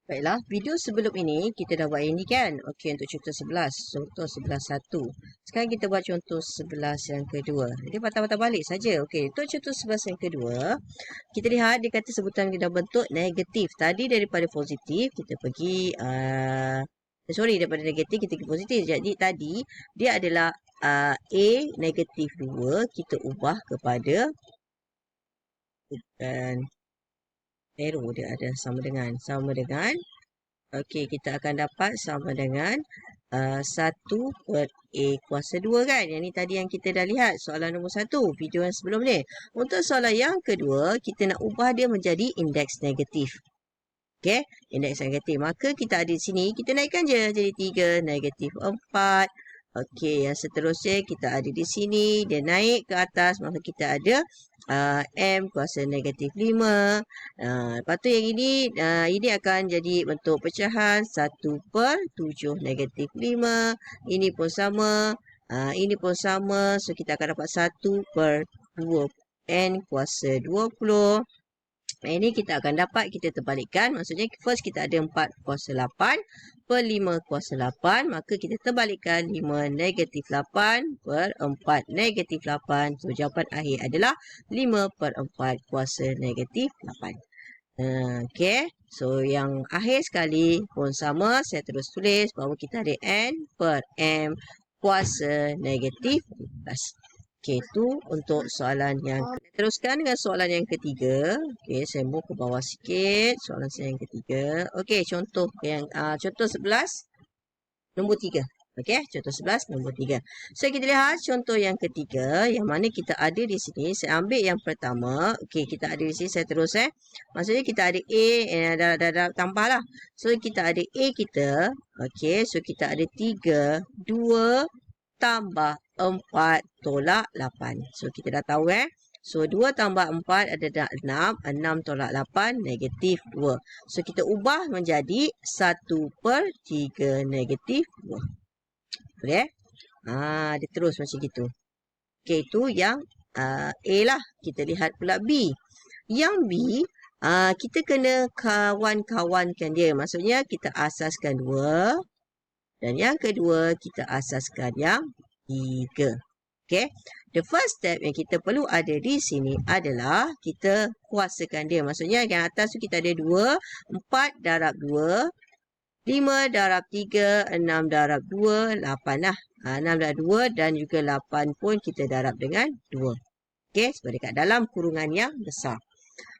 Baiklah, video sebelum ini kita dah buat ini kan. Okey, untuk contoh 11. Contoh 11 1. Sekarang kita buat contoh 11 yang kedua. Jadi patah-patah balik saja. Okey, untuk contoh 11 yang kedua, kita lihat dia kata sebutan kita bentuk negatif. Tadi daripada positif, kita pergi daripada negatif kita pergi positif. Jadi tadi dia adalah A negatif 2, kita ubah kepada arrow dia ada sama dengan okey, kita akan dapat sama dengan 1 per A kuasa 2 kan. Yang ni tadi yang kita dah lihat soalan nombor 1 video yang sebelum ni. Untuk soalan yang kedua, kita nak ubah dia menjadi indeks negatif. Okey, indeks negatif. Maka kita ada di sini, kita naikkan je jadi 3 negatif 4. Okey, yang seterusnya kita ada di sini, dia naik ke atas, maka kita ada M kuasa negatif 5. Lepas tu yang ini akan jadi bentuk pecahan 1 per 7 negatif 5. Ini pun sama, ini pun sama. So, kita akan dapat 1 per 2 N kuasa 20. Ini kita akan dapat, kita terbalikkan. Maksudnya first kita ada 4 kuasa 8 per 5 kuasa 8. Maka kita terbalikkan 5 negatif 8 per 4 negatif 8. So jawapan akhir adalah 5 per 4 kuasa negatif 8. Okey. So yang akhir sekali pun sama. Saya terus tulis bahawa kita ada N per M kuasa negatif 15. Okey, itu untuk soalan yang teruskan dengan soalan yang ketiga. Okey, saya move ke bawah sikit. Soalan saya yang ketiga. Okey, contoh 11 nombor 3. Okey, contoh 11 nombor 3. So kita lihat contoh yang ketiga yang mana kita ada di sini. Saya ambil yang pertama. Okey, kita ada di sini, saya terus maksudnya kita ada A, dah tambahlah. So kita ada A kita. Okey, so kita ada 3 2 tambah 4 tolak 8. So, kita dah tahu So, 2 tambah 4 ada 6. 6 tolak 8 negatif 2. So, kita ubah menjadi 1 per 3 negatif 2. Boleh dia terus macam gitu. Okey, itu yang A lah. Kita lihat pula B. Yang B, kita kena kawan-kawankan dia. Maksudnya, kita asaskan 2. Dan yang kedua, kita asaskan yang 3. Okay. The first step yang kita perlu ada di sini adalah kita kuasakan dia. Maksudnya yang atas tu kita ada 2, 4 darab 2, 5 darab 3, 6 darab 2, 8 lah. 6 darab 2 dan juga 8 pun kita darab dengan 2. Okay. Sebab dekat dalam kurungan yang besar.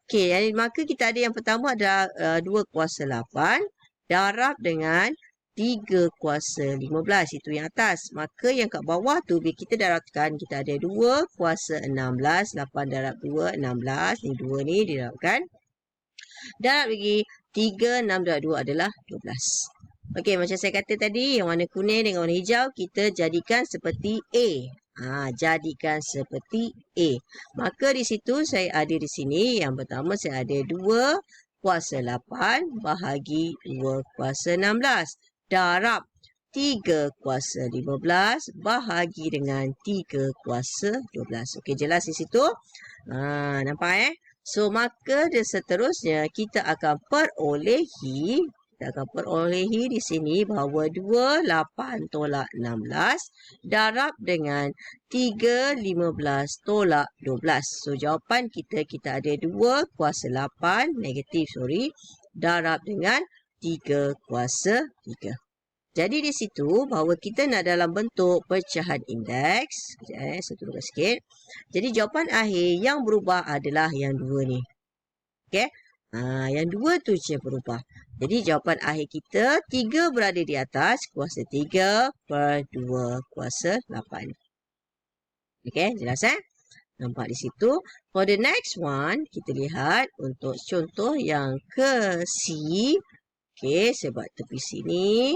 Okay. Maka kita ada yang pertama adalah 2 kuasa 8 darab dengan 3 kuasa 15. Itu yang atas. Maka yang kat bawah tu, bila kita darabkan, kita ada 2 kuasa 16. 8 darab 2, 16. Ni 2 ni didarabkan. Darab lagi 3, 6 darab 2 adalah 12. Okey, macam saya kata tadi, yang warna kuning dengan warna hijau, kita jadikan seperti A. Jadikan seperti A. Maka di situ saya ada di sini. Yang pertama saya ada 2 kuasa 8 bahagi 2 kuasa 16. Darab 3 kuasa 15 bahagi dengan 3 kuasa 12. Okey, jelas di situ? Nampak So, maka seterusnya kita akan perolehi di sini bahawa 2, 8 tolak 16 darab dengan 3, 15 tolak 12. So, jawapan kita ada 2 kuasa 8, darab dengan 3 kuasa 3. Jadi di situ bahawa kita nak dalam bentuk pecahan indeks. Sekejap saya turunkan sikit. Jadi jawapan akhir yang berubah adalah yang 2 ni. Okey. Yang 2 tu je berubah. Jadi jawapan akhir kita 3 berada di atas kuasa 3 per 2 kuasa 8. Okey, jelas Nampak di situ. For the next one, kita lihat untuk contoh yang ke C. Okey, saya buat tepi sini.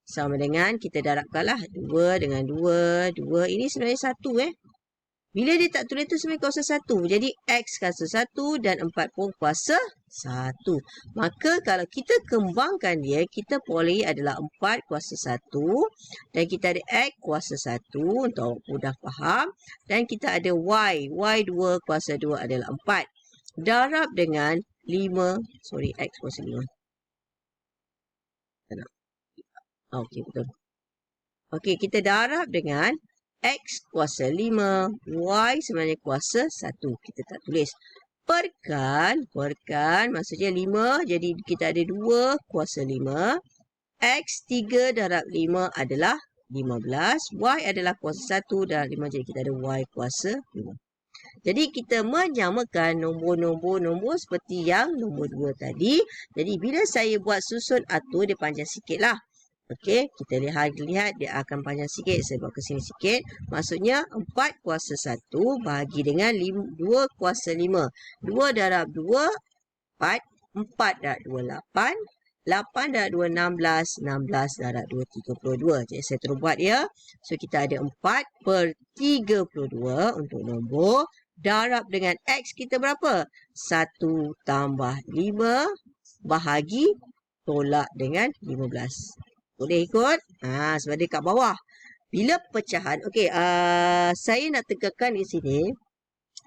Sama dengan kita darabkanlah 2 dengan 2. 2 ini sebenarnya 1 Bila dia tak tulis tu sebenarnya kuasa 1. Jadi X kuasa 1 dan 4 pun kuasa 1. Maka kalau kita kembangkan dia, kita boleh adalah 4 kuasa 1. Dan kita ada X kuasa 1 untuk mudah faham. Dan kita ada Y. Y 2 kuasa 2 adalah 4. Darab dengan 5. X kuasa 5. Tak nak. Okey, betul. Okey, kita darab dengan X kuasa 5, Y sebenarnya kuasa 1. Kita tak tulis. Perkan maksudnya 5, jadi kita ada 2 kuasa 5. X 3 darab 5 adalah 15. Y adalah kuasa 1 darab 5, jadi kita ada Y kuasa 5. Jadi kita menyamakan nombor-nombor seperti yang nombor 2 tadi. Jadi bila saya buat susun atur, dia panjang sikit lah. Okey, kita lihat dia akan panjang sikit. Saya buat ke sini sikit. Maksudnya 4 kuasa 1 bahagi dengan 2 kuasa 5. 2 darab 2, 4. 4 darab 2, 8. 8 darab 2, 16. 16 darab 2, 32. Jadi saya terus buat ya. So kita ada 4/32 untuk nombor. Darab dengan X kita berapa? 1 tambah 5 bahagi tolak dengan 15. Boleh ikut? Sebab dia kat bawah. Bila pecahan, okey, saya nak tekankan di sini,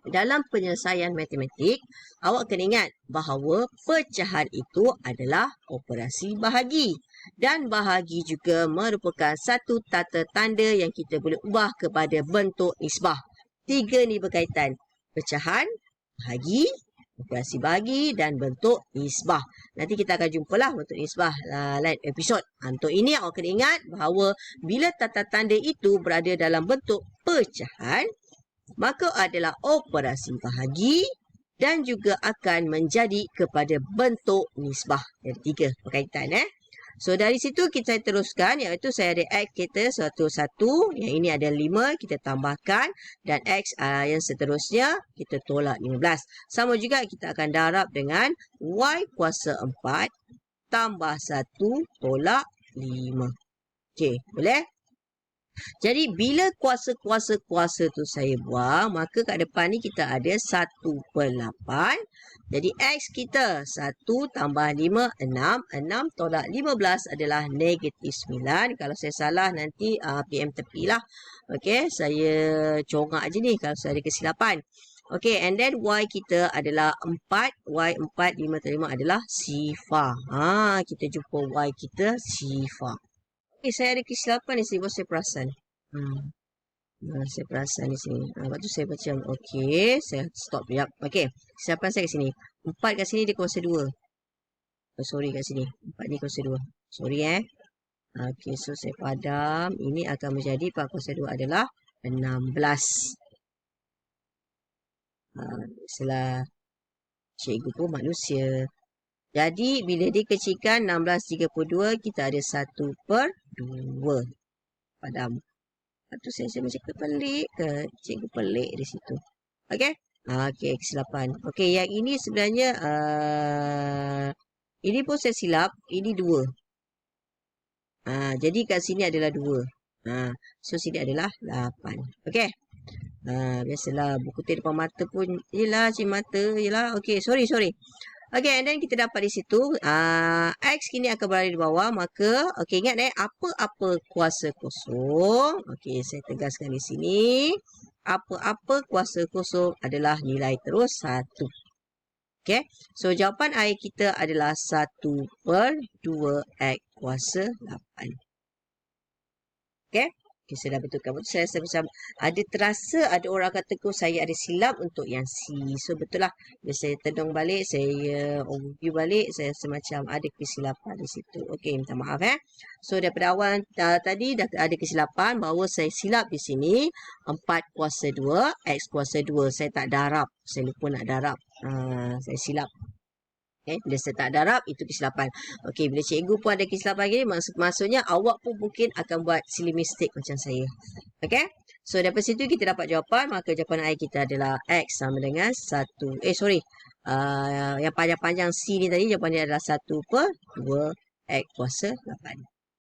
dalam penyelesaian matematik, awak kena ingat bahawa pecahan itu adalah operasi bahagi. Dan bahagi juga merupakan satu tata tanda yang kita boleh ubah kepada bentuk nisbah. 3 ni berkaitan. Pecahan, bahagi, operasi bahagi dan bentuk nisbah. Nanti kita akan jumpalah bentuk nisbah lain episod. Untuk ini awak kena ingat bahawa bila tata tanda itu berada dalam bentuk pecahan, maka adalah operasi bahagi dan juga akan menjadi kepada bentuk nisbah. Jadi 3 berkaitan. So dari situ kita teruskan, iaitu saya ada X kita 1, yang ini ada 5, kita tambahkan, dan X yang seterusnya kita tolak 15. Sama juga kita akan darab dengan Y kuasa 4 tambah 1 tolak 5. Okey, boleh? Jadi bila kuasa-kuasa tu saya buang, maka kat depan ni kita ada 1/8. Jadi X kita 1 tambah 5, 6. 6 tolak 15 adalah -9. Kalau saya salah nanti PM tepilah. Okey, saya congak je ni kalau saya ada kesilapan. Okey, and then Y kita adalah 4. Y 4, 5 tambah 5 adalah sifar. Kita jumpa Y kita sifar. Okay, saya ada kesilapan di sini. Baru saya perasan. Saya perasan di sini. Lepas tu saya macam, okey. Saya stop. Yap. Okey. Kesilapan saya kat sini. 4 kat sini dia kuasa 2. Sorry kat sini. 4 ni kuasa 2. Sorry Okey. So saya padam. Ini akan menjadi 4 kuasa 2 adalah 16. Salah. Cikgu pun manusia. Jadi, bila dikecilkan 16/32, kita ada 1/2. Padam. Lepas tu saya macam pelik ke? Cikgu pelik di situ. Okey? Okey, kesilapan. Okey, yang ini sebenarnya, ini pun saya silap. Ini 2. Jadi kat sini adalah 2. So, sini adalah 8. Okey? Biasalah, buku tu depan mata pun. Yelah, cik mata. Yelah, okey, sorry. Okey, and then kita dapat di situ, X kini akan berada di bawah, maka, okey, ingat apa-apa kuasa kosong, okey, saya tegaskan di sini, apa-apa kuasa kosong adalah nilai terus 1. Okey, so jawapan air kita adalah 1/2 X kuasa 8. Okey. Okay, saya dah betulkan. Saya macam ada terasa ada orang akan tegur saya ada silap untuk yang C. So betul lah. Bila saya tenung balik, saya overview balik, saya semacam ada kesilapan di situ. Okey, minta maaf So daripada awal tadi dah ada kesilapan bahawa saya silap di sini 4 kuasa 2, X kuasa 2. Saya tak darab. Saya lupa nak darab. Saya silap. Bila saya tak darab, itu kesilapan. Okey, bila cikgu pun ada kesilapan gini, maksudnya awak pun mungkin akan buat silly mistake macam saya. Okey? So, daripada situ kita dapat jawapan. Maka jawapan air kita adalah X sama dengan 1. Yang panjang-panjang C ni tadi, jawapan dia adalah 1/2 X kuasa 8.